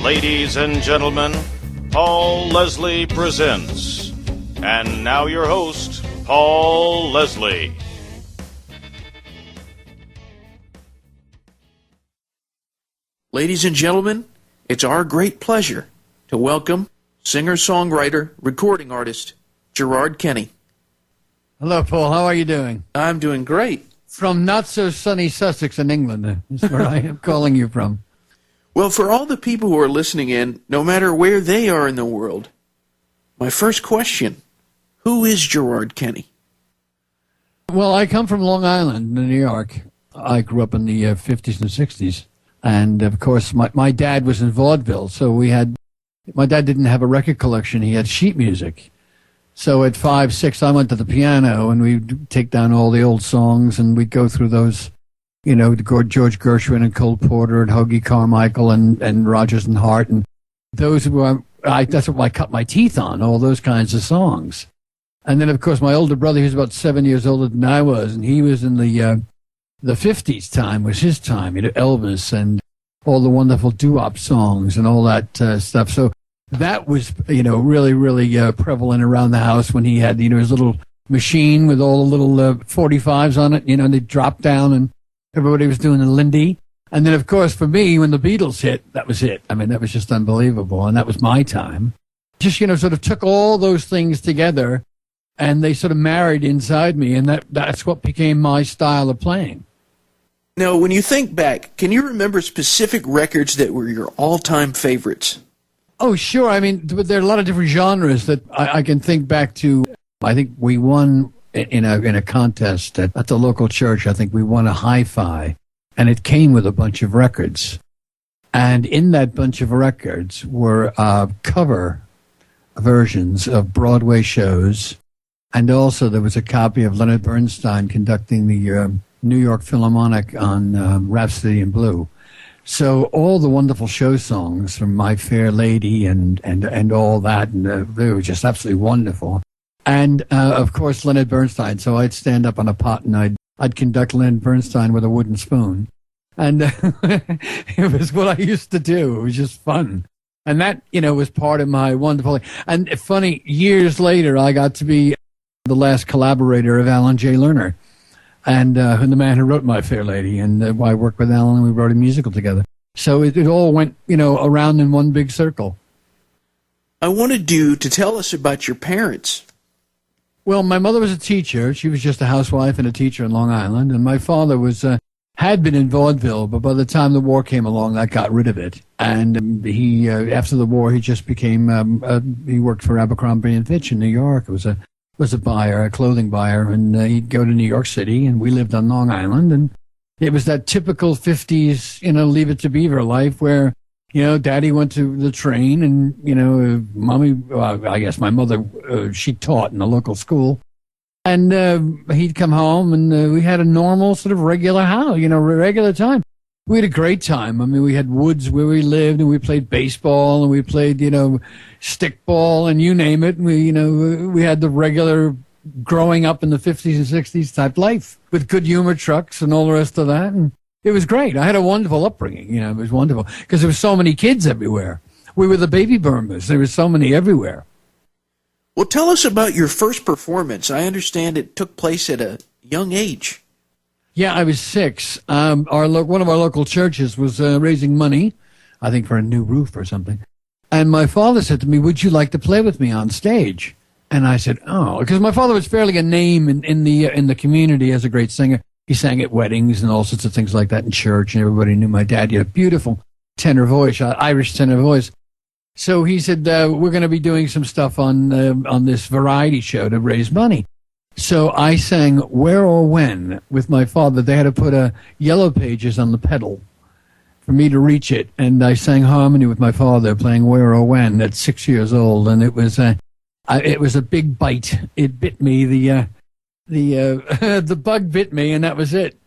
Ladies and gentlemen, Paul Leslie presents. And now your host, Paul Leslie. Ladies and gentlemen, it's our great pleasure to welcome singer-songwriter, recording artist, Gerard Kenny. Hello, Paul. How are you doing? I'm doing great. From not-so-sunny Sussex in England is where I am calling you from. Well, for all the people who are listening in, no matter where they are in the world, my first question, who is Gerard Kenny? Well, I come from Long Island, New York. I grew up in the 50s and 60s. And, of course, my dad was in vaudeville, so my dad didn't have a record collection. He had sheet music. So at 5, 6, I went to the piano, and we'd take down all the old songs, and we'd go through those, you know, George Gershwin and Cole Porter and Hoagie Carmichael and Rodgers and Hart. And those were, that's what I cut my teeth on, all those kinds of songs. And then, of course, my older brother, he was about 7 years older than I was, and he was in the 50s time was his time, you know, Elvis and all the wonderful doo-wop songs and all that stuff. So that was, you know, really, really prevalent around the house when he had, you know, his little machine with all the little 45s on it, you know, and they dropped down and everybody was doing the Lindy. And then, of course, for me, when the Beatles hit, that was it. I mean, that was just unbelievable. And that was my time. Just, you know, sort of took all those things together and they sort of married inside me. And that's what became my style of playing. Now, when you think back, can you remember specific records that were your all-time favorites? Oh, sure. I mean, there are a lot of different genres that I can think back to. I think we won in a contest at the local church. I think we won a hi-fi, and it came with a bunch of records. And in that bunch of records were cover versions of Broadway shows, and also there was a copy of Leonard Bernstein conducting the New York Philharmonic on Rhapsody in Blue. So all the wonderful show songs from My Fair Lady and all that, and they were just absolutely wonderful. And, of course, Leonard Bernstein. So I'd stand up on a pot and I'd conduct Leonard Bernstein with a wooden spoon. And it was what I used to do. It was just fun. And that, you know, was part of my wonderful... And funny, years later, I got to be the last collaborator of Alan J. Lerner. And the man who wrote My Fair Lady, and I worked with Alan, and we wrote a musical together. So it all went, you know, around in one big circle. I wanted you to tell us about your parents. Well, my mother was a teacher. She was just a housewife and a teacher in Long Island. And my father was had been in vaudeville, but by the time the war came along, that got rid of it. And he, after the war, he just became, he worked for Abercrombie and Fitch in New York. It was a buyer, a clothing buyer, and he'd go to New York City, and we lived on Long Island, and it was that typical 50s, you know, Leave It to Beaver life where, you know, Daddy went to the train, and, you know, Mommy, I guess my mother, she taught in a local school, and he'd come home, and we had a normal sort of regular house, you know, regular time. We had a great time. I mean, we had woods where we lived, and we played baseball, and we played, you know, stickball, and you name it. We, you know, we had the regular growing up in the 50s and 60s type life with good humor trucks and all the rest of that. And it was great. I had a wonderful upbringing. You know, it was wonderful because there were so many kids everywhere. We were the baby boomers. There were so many everywhere. Well, tell us about your first performance. I understand it took place at a young age. Yeah, I was 6. One of our local churches was raising money, I think for a new roof or something. And my father said to me, "Would you like to play with me on stage?" And I said, "Oh," because my father was fairly a name in the community as a great singer. He sang at weddings and all sorts of things like that in church, and everybody knew my dad. He had a beautiful tenor voice, Irish tenor voice. So he said, "We're going to be doing some stuff on this variety show to raise money." So I sang Where or When with my father. They had to put yellow pages on the pedal for me to reach it. And I sang harmony with my father playing Where or When at 6 years old. And it was a big bite. It bit me. The bug bit me, and that was it.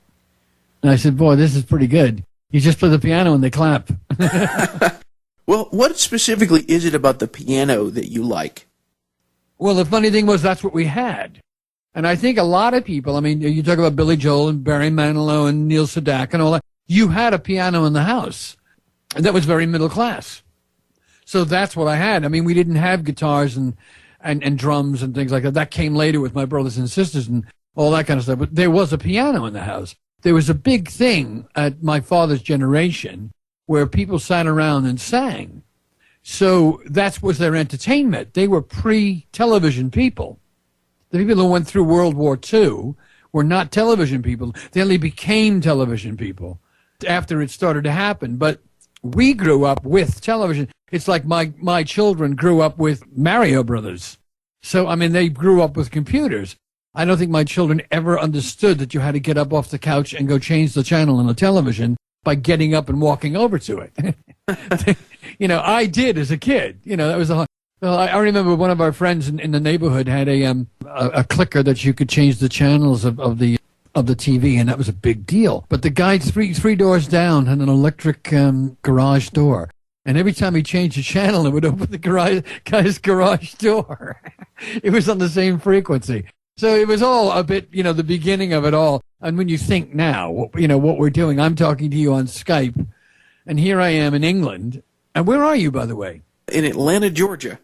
And I said, "Boy, this is pretty good. You just play the piano and they clap." Well, what specifically is it about the piano that you like? Well, the funny thing was that's what we had. And I think a lot of people, I mean, you talk about Billy Joel and Barry Manilow and Neil Sedaka and all that. You had a piano in the house. And that was very middle class. So that's what I had. I mean, we didn't have guitars and drums and things like that. That came later with my brothers and sisters and all that kind of stuff. But there was a piano in the house. There was a big thing at my father's generation where people sat around and sang. So that was their entertainment. They were pre-television people. The people who went through World War II were not television people. They only became television people after it started to happen. But we grew up with television. It's like my children grew up with Mario Brothers. So, I mean, they grew up with computers. I don't think my children ever understood that you had to get up off the couch and go change the channel on the television by getting up and walking over to it. You know, I did as a kid. You know, that was I remember one of our friends in the neighborhood had a clicker that you could change the channels of the TV, and that was a big deal. But the guy three doors down had an electric garage door. And every time he changed the channel, it would open the guy's garage door. It was on the same frequency. So it was all a bit, you know, the beginning of it all. And when you think now, you know, what we're doing, I'm talking to you on Skype, and here I am in England. And where are you, by the way? In Atlanta, Georgia.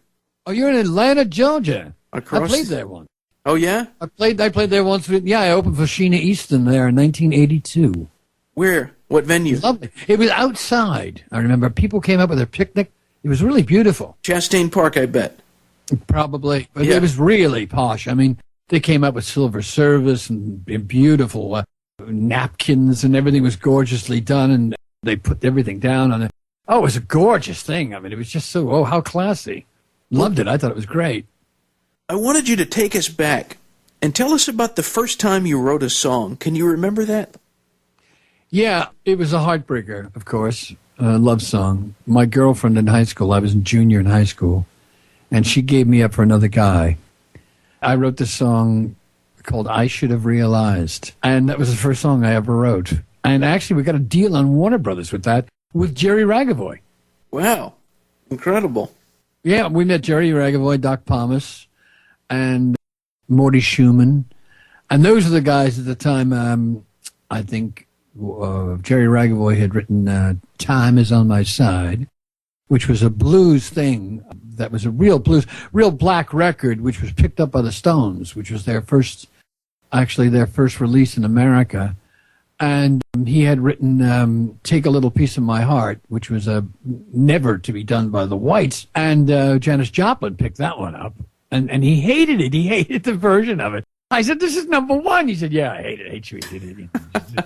Oh, you're in Atlanta, Georgia. Across... I played there once. Oh, yeah? I played there once. I opened for Sheena Easton there in 1982. Where? What venue? It was lovely. It was outside. I remember people came up with their picnic. It was really beautiful. Chastain Park, I bet. Probably. But yeah. It was really posh. I mean, they came up with silver service and beautiful napkins, and everything was gorgeously done, and they put everything down on it. Oh, it was a gorgeous thing. I mean, it was just so, how classy. Loved it. I thought it was great. I wanted you to take us back and tell us about the first time you wrote a song. Can you remember that? Yeah, it was a heartbreaker, of course, a love song. My girlfriend in high school, I was a junior in high school, and she gave me up for another guy. I wrote this song called I Should Have Realized, and that was the first song I ever wrote. And actually, we got a deal on Warner Brothers with that, with Jerry Ragavoy. Wow, incredible. Yeah, we met Jerry Ragavoy, Doc Pomus, and Morty Schumann. And those are the guys at the time, I think Jerry Ragavoy had written Time Is On My Side, which was a blues thing that was a real blues, real black record, which was picked up by the Stones, which was their first release in America. And he had written Take a Little Piece of My Heart, which was never to be done by the Whites. And Janis Joplin picked that one up. And he hated it. He hated the version of it. I said, this is number one. He said, yeah, I hate it. You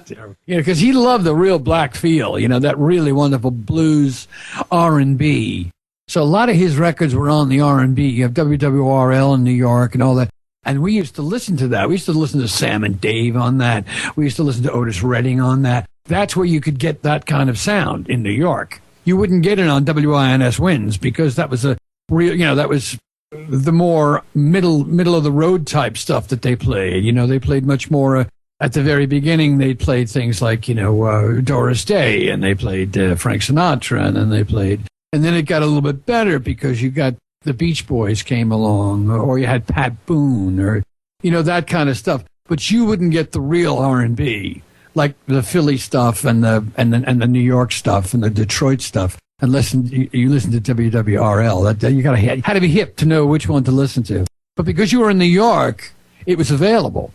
know, because he loved the real black feel, you know, that really wonderful blues R&B. So a lot of his records were on the R&B. You have WWRL in New York and all that. And we used to listen to that. We used to listen to Sam and Dave on that. We used to listen to Otis Redding on that. That's where you could get that kind of sound in New York. You wouldn't get it on WINS Winds because that was a real, you know, that was the more middle of the road type stuff that they played. You know, they played much more at the very beginning. They played things like, you know, Doris Day, and they played Frank Sinatra, and then it got a little bit better because you got the Beach Boys came along, or you had Pat Boone, or, you know, that kind of stuff. But you wouldn't get the real R&B, like the Philly stuff and the New York stuff and the Detroit stuff, unless you listen to WWRL. That you had to be hip to know which one to listen to. But because you were in New York, it was available.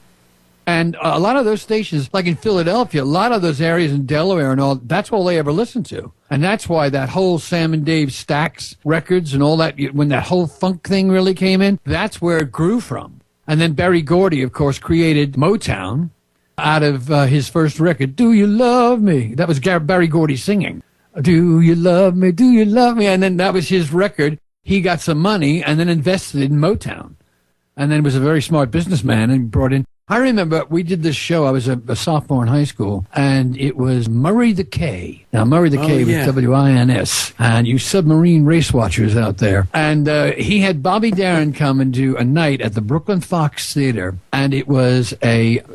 And a lot of those stations, like in Philadelphia, a lot of those areas in Delaware and all, that's all they ever listened to. And that's why that whole Sam and Dave Stax records and all that, when that whole funk thing really came in, that's where it grew from. And then Berry Gordy, of course, created Motown out of his first record, Do You Love Me? That was Berry Gordy singing. Do you love me? Do you love me? And then that was his record. He got some money and then invested in Motown. And then was a very smart businessman and brought in. I remember we did this show. I was a sophomore in high school, and it was Murray the K. Now, Murray the K was WINS, and you submarine race watchers out there. And he had Bobby Darin come and do a night at the Brooklyn Fox Theater, and it was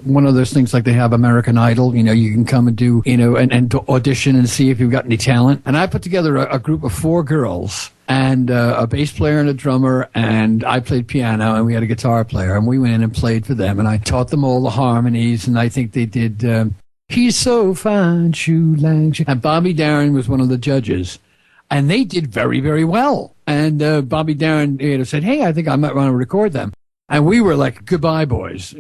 one of those things like they have American Idol. You know, you can come and do, you know, and audition and see if you've got any talent. And I put together a group of 4 girls, and a bass player and a drummer, and I played piano, and we had a guitar player, and we went in and played for them, and I taught them all the harmonies, and I think they did He's So Fine, Shoe Lang. And Bobby Darin was one of the judges. And they did very, very well. And Bobby Darin said, hey, I think I might want to record them. And we were like, goodbye, boys.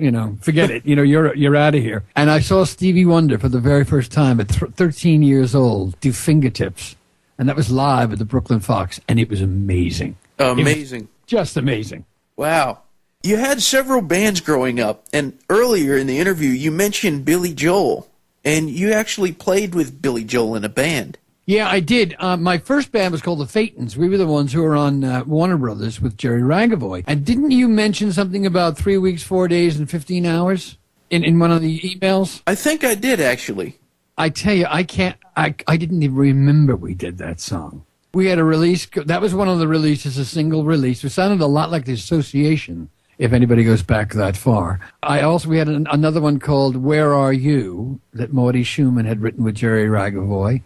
Forget it. You're out of here. And I saw Stevie Wonder for the very first time at 13 years old do Fingertips. And that was live at the Brooklyn Fox. And it was amazing. Amazing. Just amazing. Wow. You had several bands growing up. And earlier in the interview, you mentioned Billy Joel. And you actually played with Billy Joel in a band. Yeah, I did. My first band was called the Phaetons. We were the ones who were on Warner Brothers with Jerry Ragavoy. And didn't you mention something about 3 weeks, 4 days, and 15 hours in one of the emails? I think I did, actually. I tell you, I didn't even remember we did that song. We had a release. That was one of the releases, a single release. It sounded a lot like the Association, if anybody goes back that far. We had another one called Where Are You that Marty Schumann had written with Jerry Ragavoy.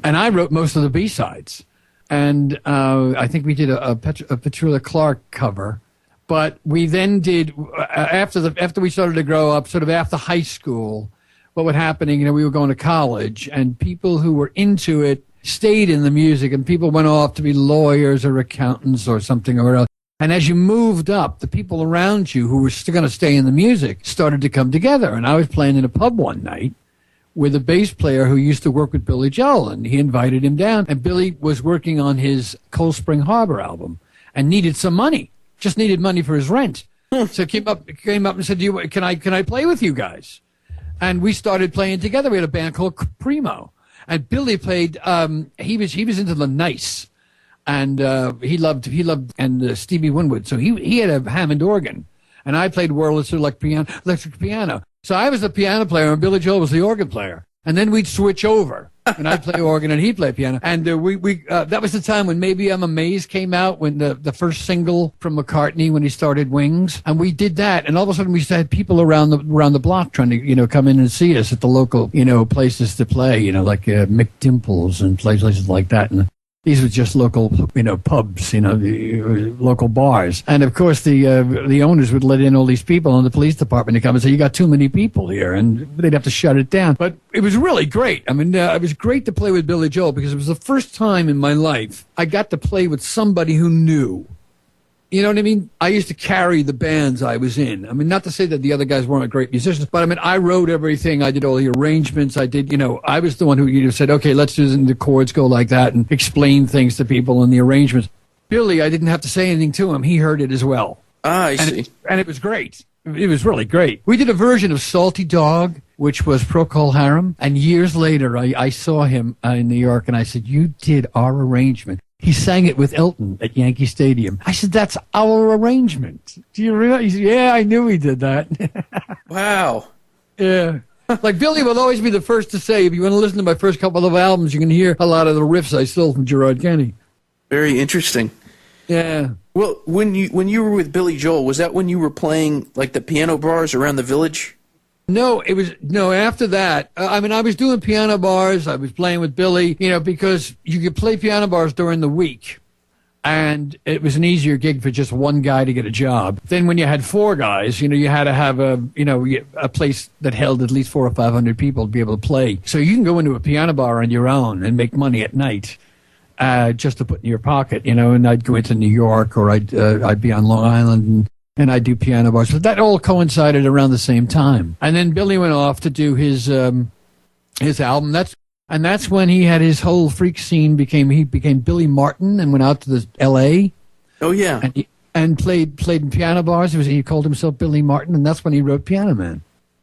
And I wrote most of the B-sides. And I think we did a Petula Clark cover. But we then did, after we started to grow up, sort of after high school, what was happening, we were going to college, and people who were into it stayed in the music, and people went off to be lawyers or accountants or something or else. And as you moved up, the people around you who were still going to stay in the music started to come together. And I was playing in a pub one night with a bass player who used to work with Billy Joel, and he invited him down. And Billy was working on his Cold Spring Harbor album and needed some money, just needed money for his rent. So came up and said, can I play with you guys? And we started playing together. We had a band called Primo, and Billy played. He was into the Nice, and he loved Stevie Winwood. So he had a Hammond organ, and I played Wurlitzer electric piano. So I was the piano player, and Billy Joel was the organ player. And then we'd switch over, and I'd play organ, and he'd play piano. And that was the time when Maybe I'm Amazed came out, when the first single from McCartney when he started Wings. And we did that, and all of a sudden we had people around the block trying to come in and see us at the local places to play, like Mick Dimples and places like that. And these were just local, pubs, local bars. And of course, the owners would let in all these people in the police department to come and say, you got too many people here, and they'd have to shut it down. But it was really great. I mean, it was great to play with Billy Joel because it was the first time in my life I got to play with somebody who knew. You know what I mean? I used to carry the bands I was in. I mean, not to say that the other guys weren't great musicians, but I mean, I wrote everything. I did all the arrangements. I did, I was the one who said, okay, let's do this, and the chords go like that, and explain things to people in the arrangements. Billy, I didn't have to say anything to him. He heard it as well. I see. And it was great. It was really great. We did a version of Salty Dog, which was Procol Harum. And years later, I saw him in New York, and I said, you did our arrangement. He sang it with Elton at Yankee Stadium. I said, that's our arrangement. Do you realize? He said, yeah, I knew he did that. Wow. Yeah. Like Billy will always be the first to say, if you want to listen to my first couple of albums, you can hear a lot of the riffs I stole from Gerard Kenny. Very interesting. Yeah. Well, when you were with Billy Joel, was that when you were playing like the piano bars around the village? No, after that. I was doing piano bars. I was playing with Billy, because you could play piano bars during the week. And it was an easier gig for just one guy to get a job. Then when you had four guys, you had to have a place that held at least 400 or 500 people to be able to play. So you can go into a piano bar on your own and make money at night, just to put in your pocket, and I'd go into New York, or I'd be on Long Island and I do piano bars. So that all coincided around the same time. And then Billy went off to do his album. That's when he had his whole freak scene. He became Billy Martin and went out to the L.A. Oh yeah, and played in piano bars. He called himself Billy Martin, and that's when he wrote Piano Man.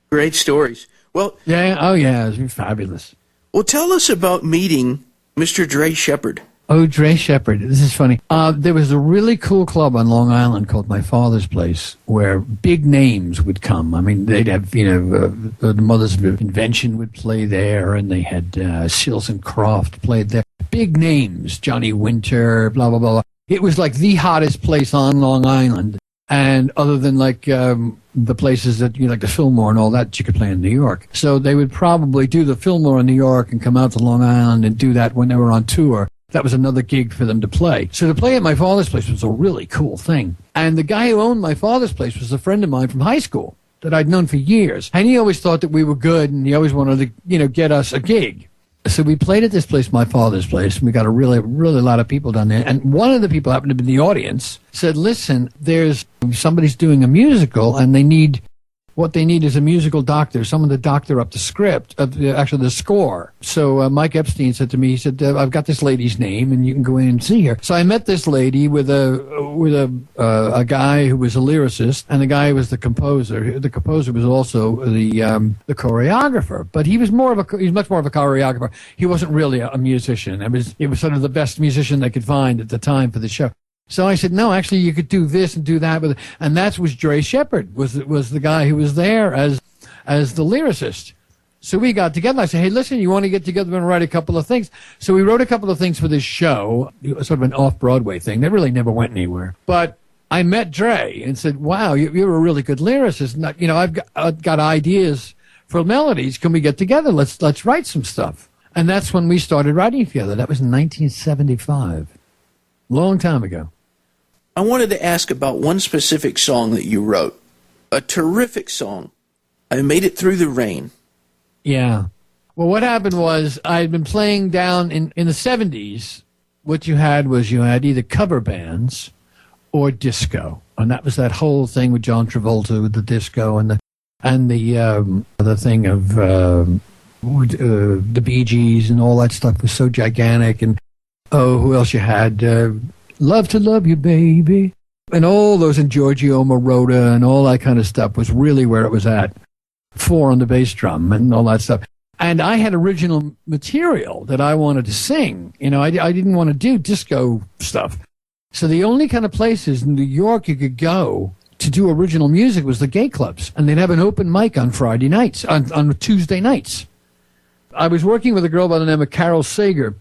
Great stories. Well, yeah, oh yeah, it was fabulous. Well, tell us about meeting Mr. Dre Shepherd. Oh, Dre Shepherd. This is funny. There was a really cool club on Long Island called My Father's Place where big names would come. I mean, they'd have, the Mothers of Invention would play there, and they had Seals and Croft played there. Big names, Johnny Winter, blah, blah, blah. It was like the hottest place on Long Island. And other than like the places that, like the Fillmore and all that, you could play in New York. So they would probably do the Fillmore in New York and come out to Long Island and do that when they were on tour. That was another gig for them to play. So to play at My Father's Place was a really cool thing. And the guy who owned My Father's Place was a friend of mine from high school that I'd known for years. And he always thought that we were good, and he always wanted to, get us a gig. So we played at this place, my father's place, and we got a really lot of people down there. And one of the people happened to be in the audience, said, listen, there's somebody's doing a musical, and what they need is a musical doctor, someone to doctor up the script, actually the score. So Mike Epstein said to me, he said, I've got this lady's name, and you can go in and see her. So I met this lady with a guy who was a lyricist, and the guy who was the composer. The composer was also the choreographer, but he's much more of a choreographer. He wasn't really a musician. He was sort of the best musician they could find at the time for the show. So I said, no, actually, you could do this and do that with it. And that was Dre Shepherd, was the guy who was there as the lyricist. So we got together. I said, hey, listen, you want to get together and write a couple of things? So we wrote a couple of things for this show, sort of an off-Broadway thing. That really never went anywhere. But I met Dre and said, wow, you're a really good lyricist. I've got ideas for melodies. Can we get together? Let's write some stuff. And that's when we started writing together. That was in 1975. Long time ago. I wanted to ask about one specific song that you wrote. A terrific song. I Made It Through the Rain. Yeah. Well, what happened was I'd been playing down in the 70s. What you had either cover bands or disco. And that was that whole thing with John Travolta with the disco and the thing of the Bee Gees and all that stuff was so gigantic. And who else you had? Love to Love You, Baby. And all those, and Giorgio Moroder and all that kind of stuff was really where it was at. 4 on the bass drum and all that stuff. And I had original material that I wanted to sing. I didn't want to do disco stuff. So the only kind of places in New York you could go to do original music was the gay clubs. And they'd have an open mic on Friday nights, on Tuesday nights. I was working with a girl by the name of Carol Sager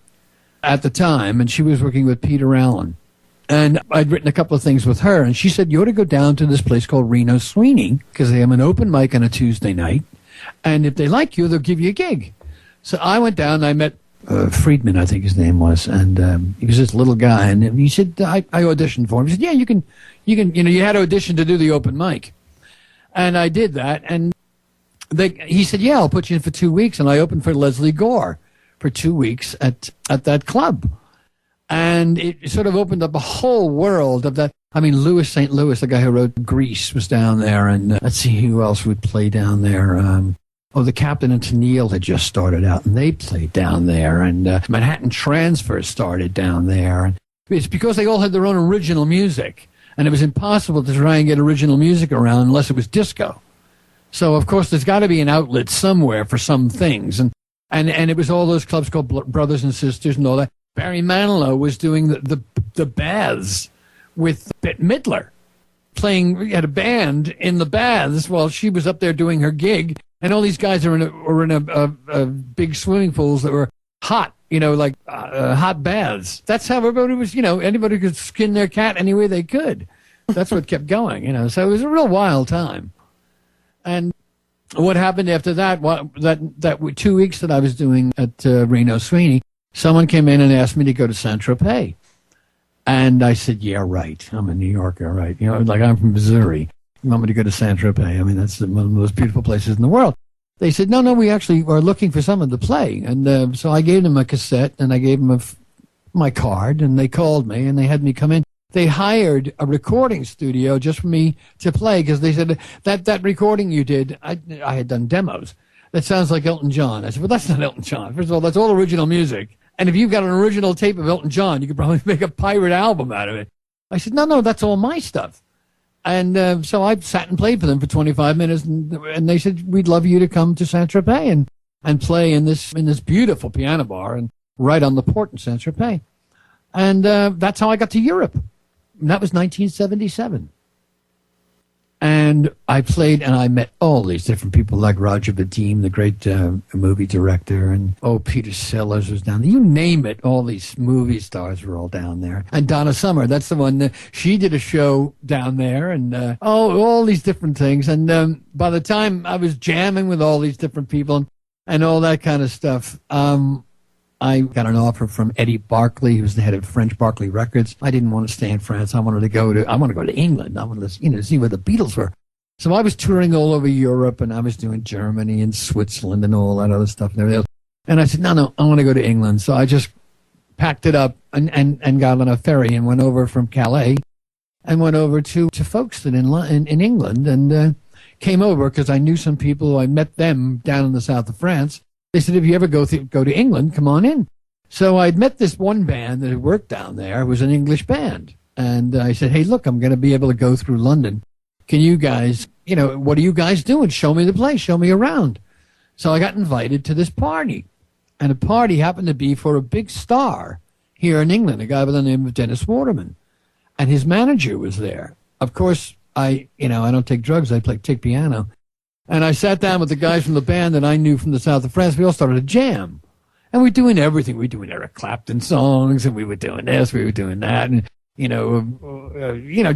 at the time, and she was working with Peter Allen. And I'd written a couple of things with her, and she said, you ought to go down to this place called Reno Sweeney, because they have an open mic on a Tuesday night, and if they like you, they'll give you a gig. So I went down, and I met Friedman, I think his name was, and he was this little guy, and he said, I auditioned for him. He said, yeah, you can, you had to audition to do the open mic. And I did that, and he said, yeah, I'll put you in for 2 weeks, and I opened for Leslie Gore for 2 weeks at that club. And it sort of opened up a whole world of that. I mean, Louis St. Louis, the guy who wrote Grease, was down there. And let's see who else would play down there. The Captain and Tennille had just started out, and they played down there. And Manhattan Transfer started down there. And it's because they all had their own original music. And it was impossible to try and get original music around unless it was disco. So, of course, there's got to be an outlet somewhere for some things. And it was all those clubs called Brothers and Sisters and all that. Barry Manilow was doing the baths with Bette Midler, playing at a band in the baths while she was up there doing her gig, and all these guys were in a big swimming pools that were hot, like hot baths. That's how everybody was, anybody could skin their cat any way they could. That's what kept going, So it was a real wild time. And what happened after that? That 2 weeks that I was doing at Reno Sweeney. Someone came in and asked me to go to Saint-Tropez. And I said, yeah, right. I'm a New Yorker, right? Like I'm from Missouri. You want me to go to Saint-Tropez? I mean, that's one of the most beautiful places in the world. They said, no, we actually are looking for someone to play. And so I gave them a cassette, and I gave them my card, and they called me, and they had me come in. They hired a recording studio just for me to play, because they said, that recording you did, I had done demos. That sounds like Elton John. I said, well, that's not Elton John. First of all, that's all original music. And if you've got an original tape of Elton John, you could probably make a pirate album out of it. I said, no, that's all my stuff. And so I sat and played for them for 25 minutes, and they said, we'd love you to come to Saint-Tropez and play in this beautiful piano bar and right on the port in Saint-Tropez. And that's how I got to Europe. And that was 1977. And I played, and I met all these different people, like Roger Vadim, the great movie director, and Peter Sellers was down there. You name it, all these movie stars were all down there. And Donna Summer, that's the one, she did a show down there, and all these different things. And by the time I was jamming with all these different people and all that kind of stuff, I got an offer from Eddie Barclay, who was the head of French Barclay Records. I didn't want to stay in France. I wanted to go to England. I wanted to, see where the Beatles were. So I was touring all over Europe, and I was doing Germany and Switzerland and all that other stuff. And And I said, no, I want to go to England. So I just packed it up and got on a ferry and went over from Calais and went over to Folkestone in England and came over because I knew some people. I met them down in the south of France. They said, if you ever go to England, come on in. So I'd met this one band that had worked down there. It was an English band. And I said, hey, look, I'm going to be able to go through London. Can you guys, what are you guys doing? Show me the place. Show me around. So I got invited to this party. And the party happened to be for a big star here in England, a guy by the name of Dennis Waterman. And his manager was there. Of course, I don't take drugs. I take piano. And I sat down with the guys from the band that I knew from the south of France. We all started a jam. And we're doing everything. We're doing Eric Clapton songs, and we were doing this, we were doing that, and,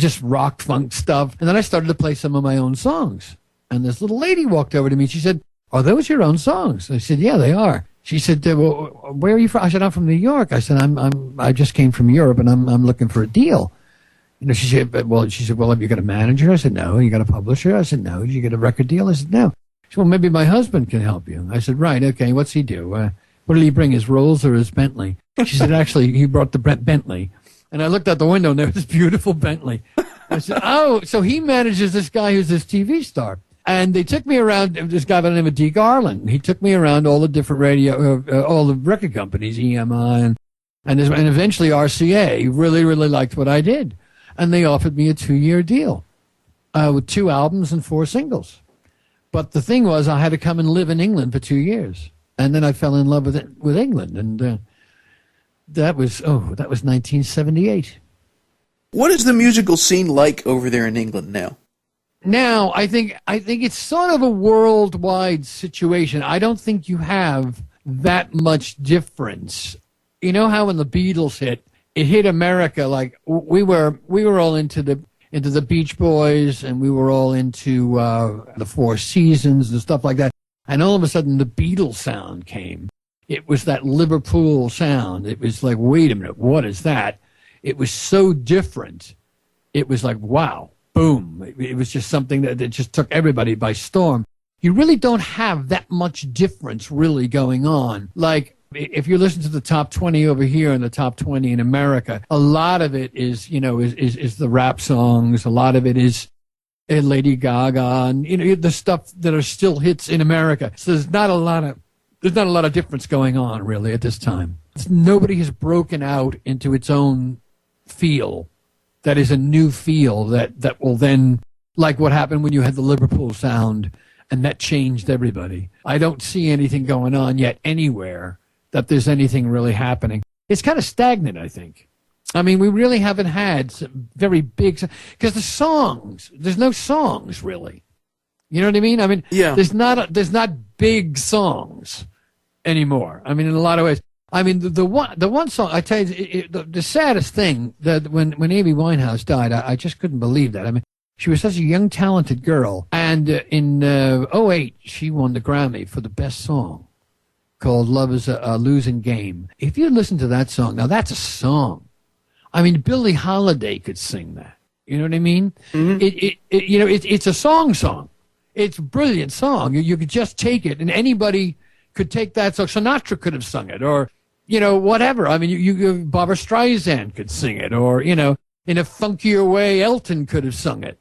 just rock, funk stuff. And then I started to play some of my own songs. And this little lady walked over to me. She said, are those your own songs? I said, yeah, they are. She said, well, where are you from? I said, I'm from New York. I said, I just came from Europe, and I'm looking for a deal. She said, well, have you got a manager? I said, no. You got a publisher? I said, no. Did you get a record deal? I said, no. She said, well, maybe my husband can help you. I said, right, okay. What's he do? What did he bring, his Rolls or his Bentley? She said, actually, he brought the Bentley. And I looked out the window, and there was this beautiful Bentley. I said, oh, so he manages this guy who's this TV star. And they took me around, this guy by the name of D. Garland. He took me around all the different all the record companies, EMI, and eventually RCA. He really, really liked what I did. And they offered me a 2-year deal with 2 albums and 4 singles. But the thing was, I had to come and live in England for 2 years. And then I fell in love with England, and that was 1978. What is the musical scene like over there in England now? Now, I think it's sort of a worldwide situation. I don't think you have that much difference. You know how when the Beatles hit, it hit America like we were all into the Beach Boys, and we were all into the Four Seasons and stuff like that. And all of a sudden, the Beatles sound came. It was that Liverpool sound. It was like, wait a minute, what is that? It was so different. It was like, wow, boom. It was just something that just took everybody by storm. You really don't have that much difference really going on. Like, if you listen to the top 20 over here and the top 20 in America, a lot of it is the rap songs. A lot of it is Lady Gaga and the stuff that are still hits in America. So there's not a lot of difference going on really at this time. Nobody has broken out into its own feel. That is a new feel that will then, like what happened when you had the Liverpool sound, and that changed everybody. I don't see anything going on yet anywhere that there's anything really happening. It's kind of stagnant, I think. I mean, we really haven't had some very big, because there's no songs really. You know what I mean? I mean, yeah. There's not big songs anymore. I mean, in a lot of ways. I mean, the one song, I tell you, the saddest thing that when Amy Winehouse died, I just couldn't believe that. I mean, she was such a young, talented girl, and in '08 she won the Grammy for the best song called "Love Is a Losing Game." If you listen to that song, now that's a song. I mean, Billie Holiday could sing that. You know what I mean? Mm-hmm. It's a song. It's a brilliant song. You could just take it, and anybody could take that song. Sinatra could have sung it, or whatever. I mean, you Barbra Streisand could sing it, or in a funkier way, Elton could have sung it.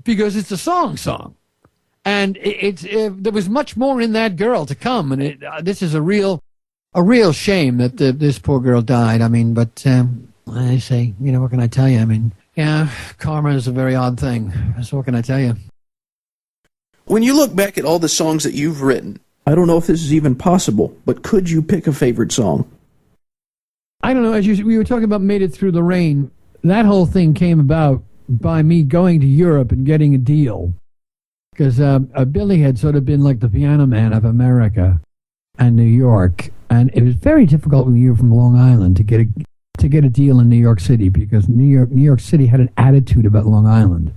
Because it's a song. And there was much more in that girl to come, and this is a real shame that this poor girl died. I mean, but. I say, what can I tell you? I mean, yeah, karma is a very odd thing. So what can I tell you? When you look back at all the songs that you've written, I don't know if this is even possible, but could you pick a favorite song? I don't know. As we were talking about Made It Through the Rain, that whole thing came about by me going to Europe and getting a deal. Because Billy had sort of been like the piano man of America and New York. And it was very difficult when you were from Long Island to get a deal in New York City, because New York City had an attitude about Long Island,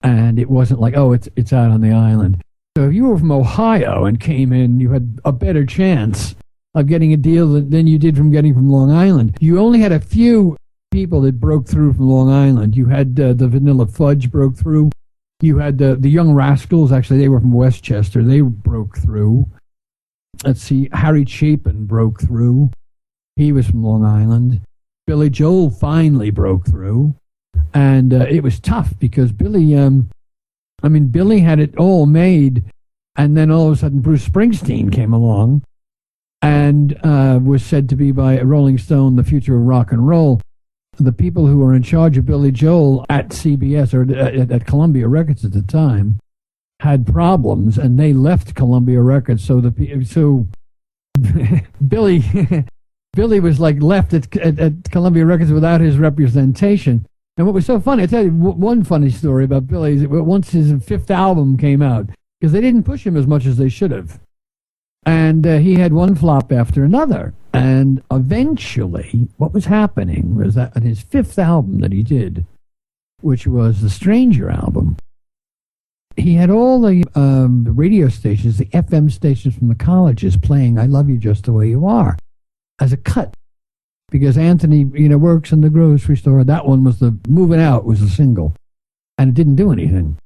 and it wasn't like, oh, it's out on the island. So if you were from Ohio and came in, you had a better chance of getting a deal than you did from getting from Long Island. You only had a few people that broke through from Long Island. You had the Vanilla Fudge broke through. You had the Young Rascals. Actually, they were from Westchester. They broke through. let's see, Harry Chapin broke through. He was from Long Island. Billy Joel finally broke through. And it was tough because Billy had it all made. And then all of a sudden Bruce Springsteen came along and was said to be by Rolling Stone the future of rock and roll. The people who were in charge of Billy Joel at CBS or at Columbia Records at the time had problems, and they left Columbia Records. So Billy was like left at Columbia Records without his representation. And what was so funny, I tell you one funny story about Billy is that once his fifth album came out, because they didn't push him as much as they should have. And he had one flop after another. And eventually, what was happening was that on his fifth album that he did, which was the Stranger album, he had all the radio stations, the FM stations from the colleges playing I Love You Just the Way You Are as a cut. Because Anthony, works in the grocery store. That one was Moving Out was a single. And it didn't do anything.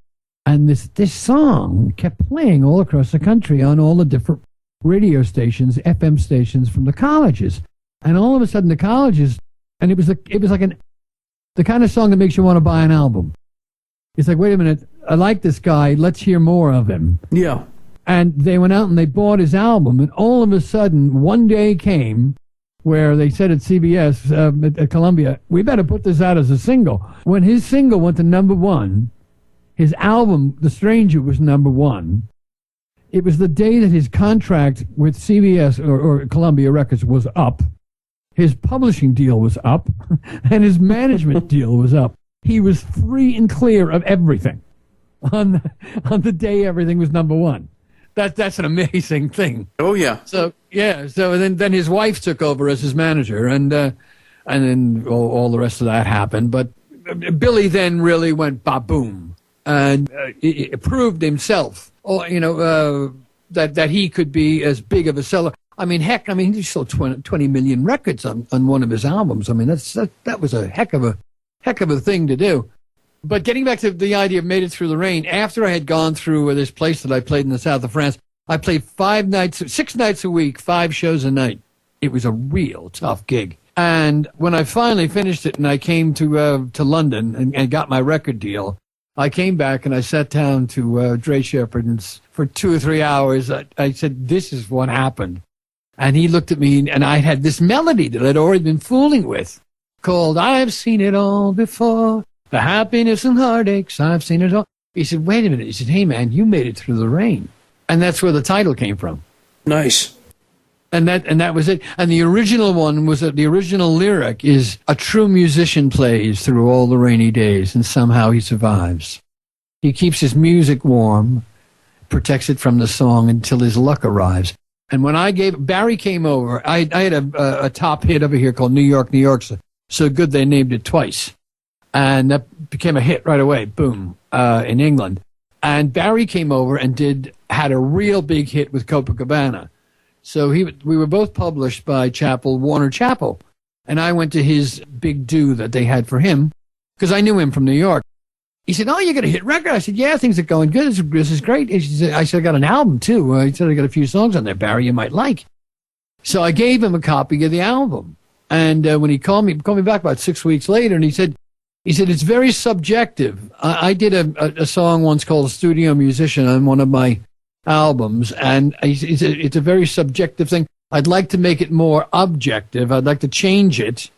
And this song kept playing all across the country on all the different radio stations, FM stations from the colleges. And all of a sudden the colleges, and it was like the kind of song that makes you want to buy an album. It's like, wait a minute, I like this guy, let's hear more of him. Yeah. And they went out and they bought his album, and all of a sudden one day came where they said at CBS, at Columbia, we better put this out as a single. When his single went to number one, his album, The Stranger, was number one. It was the day that his contract with CBS or Columbia Records was up. His publishing deal was up, and his management deal was up. He was free and clear of everything on the day everything was number one. That's an amazing thing. Oh yeah. So then his wife took over as his manager, and then all the rest of that happened. But Billy then really went ba-boom, and it proved himself. That he could be as big of a seller. I mean, he sold 20 million records on one of his albums. I mean, that was a heck of a thing to do. But getting back to the idea of Made It Through the Rain, after I had gone through this place that I played in the south of France, I played 6 nights a week, 5 shows a night. It was a real tough gig. And when I finally finished it and I came to London and got my record deal, I came back and I sat down to Dre Shepherd, and for 2 or 3 hours, I said, this is what happened. And he looked at me, and I had this melody that I'd already been fooling with called I've Seen It All Before, the happiness and heartaches, I've seen it all. He said, wait a minute. He said, hey, man, you made it through the rain. And that's where the title came from. Nice. And that was it. And the original one was that the original lyric is, a true musician plays through all the rainy days, and somehow he survives. He keeps his music warm, protects it from the song until his luck arrives. And when Barry came over, I had a top hit over here called New York, New York, so good they named it twice. And that became a hit right away, boom, in England. And Barry came over and had a real big hit with Copacabana. So we were both published by Warner Chappell. And I went to his big do that they had for him because I knew him from New York. He said, oh, you got a hit record? I said, yeah, things are going good. This is great. I said, I got an album, too. He said, I got a few songs on there, Barry, you might like. So I gave him a copy of the album. And when he called me back about 6 weeks later, and he said, it's very subjective. I did a song once called Studio Musician on one of my albums, and he said, it's a very subjective thing. I'd like to make it more objective. I'd like to change it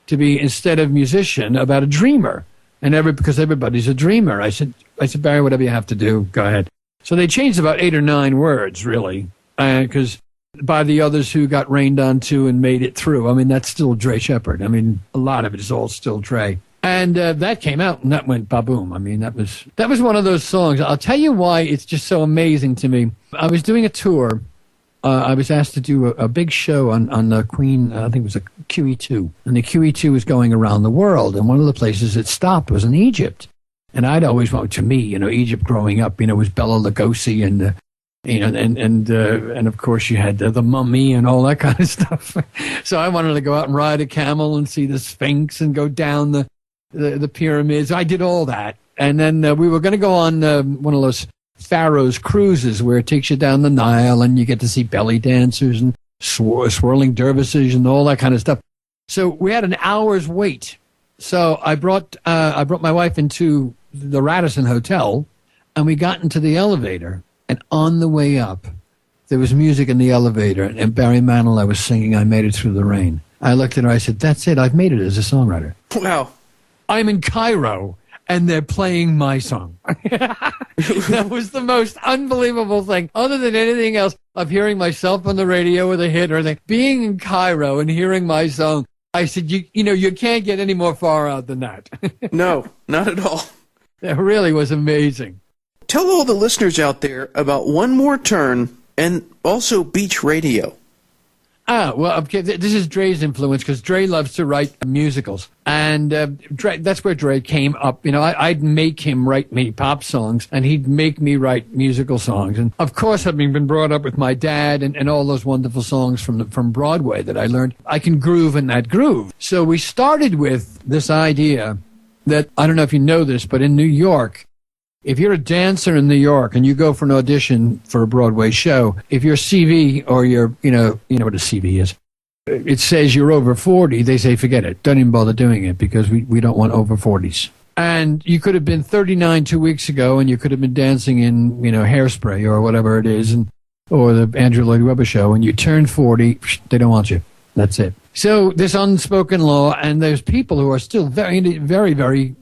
to be, instead of musician, about a dreamer. Because everybody's a dreamer. I said, Barry, whatever you have to do, go ahead. So they changed about 8 or 9 words, really, because by the others who got rained on to and made it through. I mean, that's still Dre Shepherd. I mean, a lot of it is all still Dre. And that came out, and that went ba-boom. I mean, that was one of those songs. I'll tell you why it's just so amazing to me. I was doing a tour. I was asked to do a big show on the Queen, I think it was a QE2. And the QE2 was going around the world. And one of the places it stopped was in Egypt. And I'd always wanted, to me, Egypt growing up, was Bela Lugosi and, and of course you had the Mummy and all that kind of stuff. So I wanted to go out and ride a camel and see the Sphinx and go down the pyramids. I did all that. And then we were going to go on one of those Pharaoh's Cruises, where it takes you down the Nile and you get to see belly dancers and swirling dervishes and all that kind of stuff. So we had an hour's wait. So I brought my wife into the Radisson Hotel, and we got into the elevator. And on the way up, there was music in the elevator, and Barry Manilow was singing "I Made It Through the Rain." I looked at her. I said, "That's it. I've made it as a songwriter." Wow. I'm in Cairo, and they're playing my song. That was the most unbelievable thing, other than anything else, of hearing myself on the radio with a hit or anything. Being in Cairo and hearing my song, I said, you can't get any more far out than that. No, not at all. It really was amazing. Tell all the listeners out there about One More Turn and also Beach Radio. Well, okay, this is Dre's influence, because Dre loves to write musicals. And that's where Dre came up. I'd make him write me pop songs, and he'd make me write musical songs. And, of course, having been brought up with my dad and all those wonderful songs from Broadway that I learned, I can groove in that groove. So we started with this idea that, I don't know if you know this, but in New York, if you're a dancer in New York and you go for an audition for a Broadway show, if your CV or you know what a CV is, it says you're over 40, they say forget it. Don't even bother doing it, because we don't want over 40s. And you could have been 39 2 weeks ago, and you could have been dancing in, Hairspray or whatever it is, or the Andrew Lloyd Webber show, and you turn 40, they don't want you. That's it. So this unspoken law, and there's people who are still very, very, very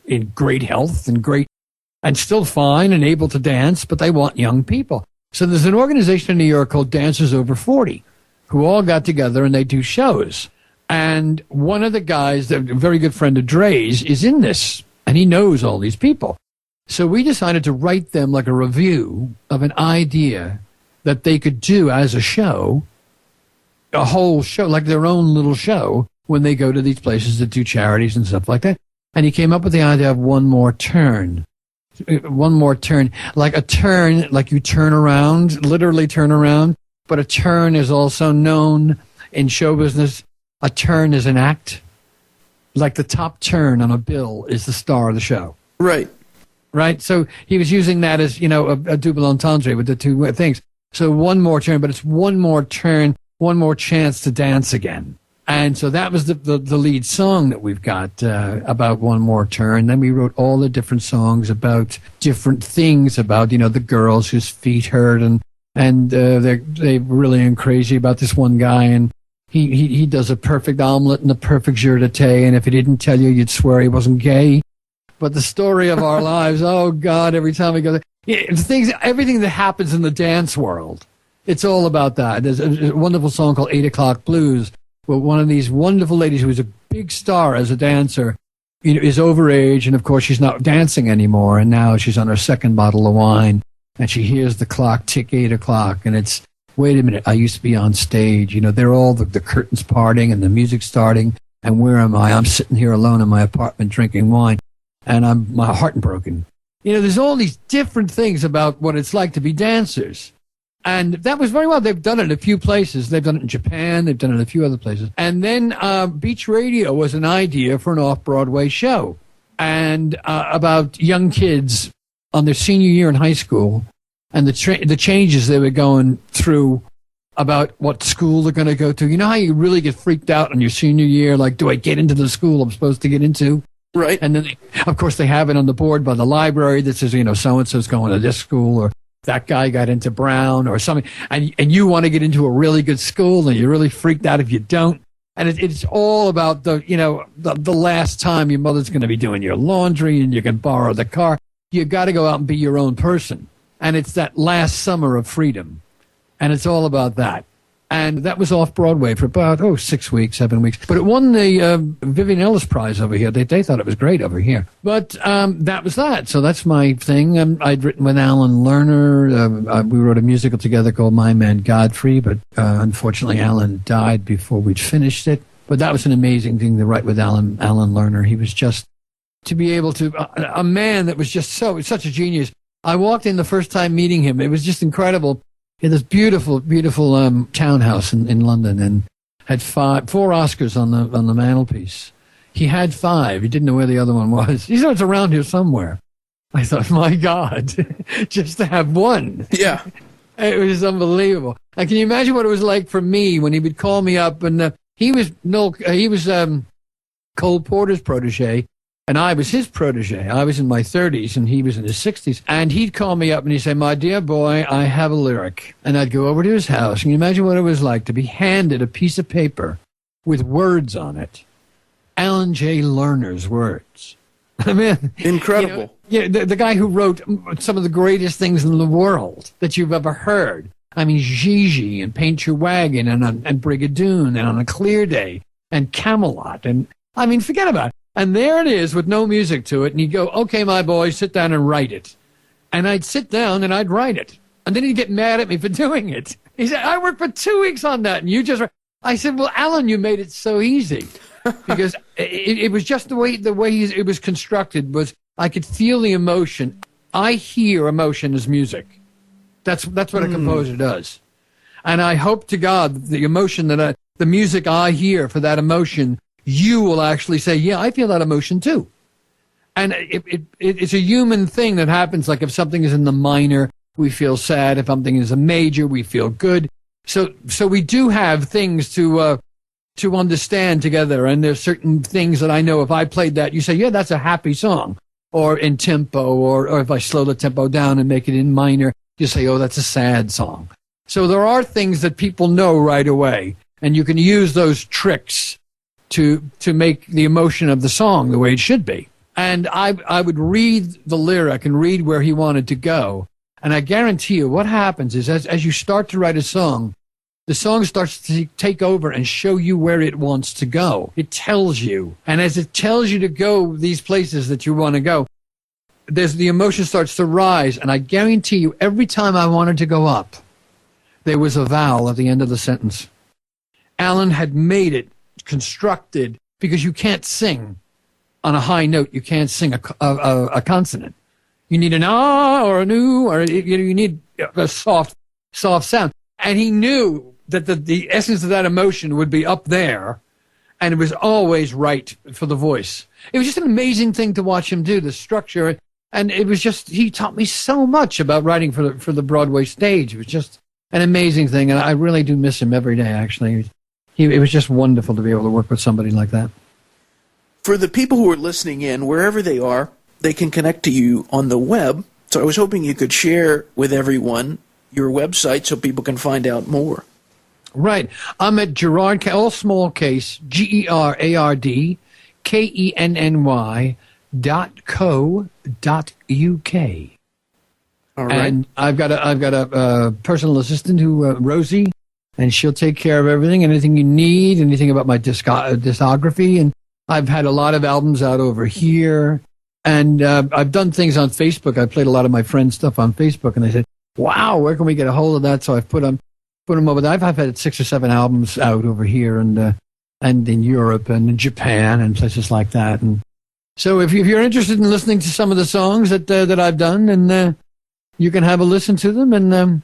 in great health and still fine and able to dance, but they want young people. So there's an organization in New York called Dancers Over 40 who all got together and they do shows. And one of the guys, a very good friend of Dre's, is in this, and he knows all these people. So we decided to write them like a review of an idea that they could do as a show, a whole show, like their own little show, when they go to these places that do charities and stuff like that. And he came up with the idea of one more turn. One more turn. Like a turn, like you turn around, literally turn around. But a turn is also known in show business. A turn is an act. Like the top turn on a bill is the star of the show. Right. Right? So he was using that as, a double entendre with the two things. So one more turn, but it's one more turn, one more chance to dance again. And so that was the lead song that we've got about One More Turn. Then we wrote all the different songs about different things, about, the girls whose feet hurt, and they're really crazy about this one guy, and he does a perfect omelet and a perfect jour de thé, and if he didn't tell you, you'd swear he wasn't gay. But the story of our lives, oh God, every time we go there, everything that happens in the dance world, it's all about that. There's a wonderful song called 8 O'Clock Blues. Well, one of these wonderful ladies who was a big star as a dancer, is overage, and of course she's not dancing anymore, and now she's on her second bottle of wine, and she hears the clock tick 8 o'clock, and it's, wait a minute, I used to be on stage. They're all the curtains parting and the music starting, and where am I? I'm sitting here alone in my apartment drinking wine, and my heart broken. There's all these different things about what it's like to be dancers. And that was very well. They've done it in a few places. They've done it in Japan. They've done it in a few other places. And then Beach Radio was an idea for an off-Broadway show, and about young kids on their senior year in high school, and the changes they were going through about what school they're going to go to. You know how you really get freaked out on your senior year? Like, do I get into the school I'm supposed to get into? Right. And then, of course, they have it on the board by the library that says, so-and-so's going to this school, or that guy got into Brown or something, and you want to get into a really good school, and you're really freaked out if you don't. And it's all about the last time your mother's going to be doing your laundry, and you can borrow the car. You got to go out and be your own person. And it's that last summer of freedom. And it's all about that. And that was off Broadway for about, 6 weeks, 7 weeks. But it won the Vivian Ellis Prize over here. They thought it was great over here. But that was that. So that's my thing. I'd written with Alan Lerner. We wrote a musical together called My Man Godfrey. But unfortunately, Alan died before we'd finished it. But that was an amazing thing to write with Alan Lerner. He was just, to be able to, a man that was just such a genius. I walked in the first time meeting him. It was just incredible. He had this beautiful, beautiful townhouse in London, and had 4 Oscars on the mantelpiece. He had 5. He didn't know where the other one was. He said it's around here somewhere. I thought, my God, just to have one. Yeah. It was unbelievable. And can you imagine what it was like for me when he would call me up? And he was Cole Porter's protege, and I was his protege. I was in my 30s, and he was in his 60s. And he'd call me up, and he'd say, "My dear boy, I have a lyric." And I'd go over to his house. Can you imagine what it was like to be handed a piece of paper with words on it? Alan J. Lerner's words. I mean, incredible. The guy who wrote some of the greatest things in the world that you've ever heard. I mean, Gigi and Paint Your Wagon and Brigadoon and On a Clear Day and Camelot. And I mean, forget about it. And there it is with no music to it. And he'd go, "Okay, my boy, sit down and write it." And I'd sit down and I'd write it. And then he'd get mad at me for doing it. He said, "I worked for 2 weeks on that. And you just..." I said, "Well, Alan, you made it so easy." Because it was just the way it was constructed was I could feel the emotion. I hear emotion as music. That's what a composer does. And I hope to God the emotion the music I hear for that emotion, you will actually say, "Yeah, I feel that emotion too." And it's a human thing that happens. Like if something is in the minor, we feel sad. If something is a major, we feel good. So we do have things to understand together. And there's certain things that I know if I played that, you say, "Yeah, that's a happy song," or in tempo, or if I slow the tempo down and make it in minor, you say, "Oh, that's a sad song." So there are things that people know right away, and you can use those tricks to make the emotion of the song the way it should be. And I would read the lyric and read where he wanted to go. And I guarantee you what happens is as you start to write a song, the song starts to take over and show you where it wants to go. It tells you. And as it tells you to go these places that you want to go, the emotion starts to rise. And I guarantee you, every time I wanted to go up, there was a vowel at the end of the sentence. Alan had made it constructed because you can't sing on a high note. You can't sing a consonant. You need an ah or a nu, or you need a soft sound. And he knew that the essence of that emotion would be up there, and it was always right for the voice. It was just an amazing thing to watch him do, the structure, and it was just, he taught me so much about writing for the Broadway stage. It was just an amazing thing, and I really do miss him every day, actually. It was just wonderful to be able to work with somebody like that. For the people who are listening in, wherever they are, they can connect to you on the web. So I was hoping you could share with everyone your website so people can find out more. Right. I'm at Gerard, all small case, GerardKenny.co.uk. All right. And I've got a personal assistant who Rosie, and she'll take care of everything, anything you need, anything about my discography. And I've had a lot of albums out over here, and I've done things on Facebook. I played a lot of my friends' stuff on Facebook, and they said, "Wow, where can we get a hold of that?" So I've put them over there. I've had 6 or 7 albums out over here, and in Europe and in Japan and places like that. And so if you're interested in listening to some of the songs that I've done, and you can have a listen to them and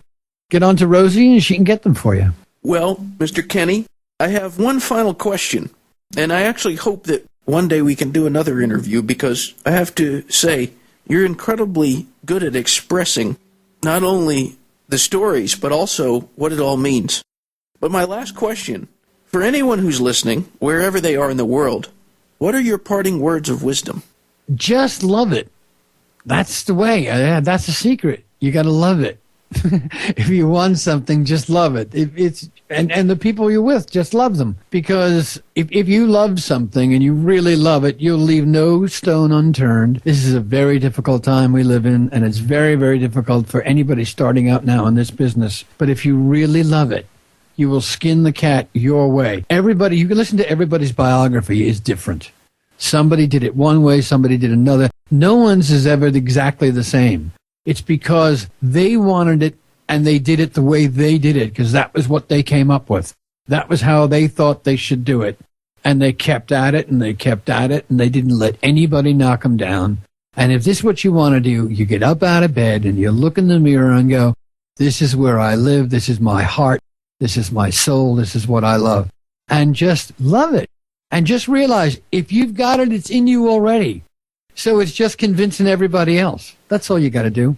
get on to Rosie, and she can get them for you. Well, Mr. Kenny, I have one final question, and I actually hope that one day we can do another interview, because I have to say you're incredibly good at expressing not only the stories, but also what it all means. But my last question, for anyone who's listening, wherever they are in the world, what are your parting words of wisdom? Just love it. That's the way. That's the secret. You got to love it. If you want something, just love it. And the people you're with, just love them. Because if you love something and you really love it, you'll leave no stone unturned. This is a very difficult time we live in, and it's very, very difficult for anybody starting out now in this business. But if you really love it, you will skin the cat your way. Everybody, you can listen to everybody's biography is different. Somebody did it one way, somebody did another. No one's is ever exactly the same. It's because they wanted it and they did it the way they did it, because that was what they came up with. That was how they thought they should do it. And they kept at it and they kept at it, and they didn't let anybody knock them down. And if this is what you want to do, you get up out of bed and you look in the mirror and go, "This is where I live. This is my heart. This is my soul. This is what I love." And just love it. And just realize if you've got it, it's in you already. So it's just convincing everybody else. That's all you got to do.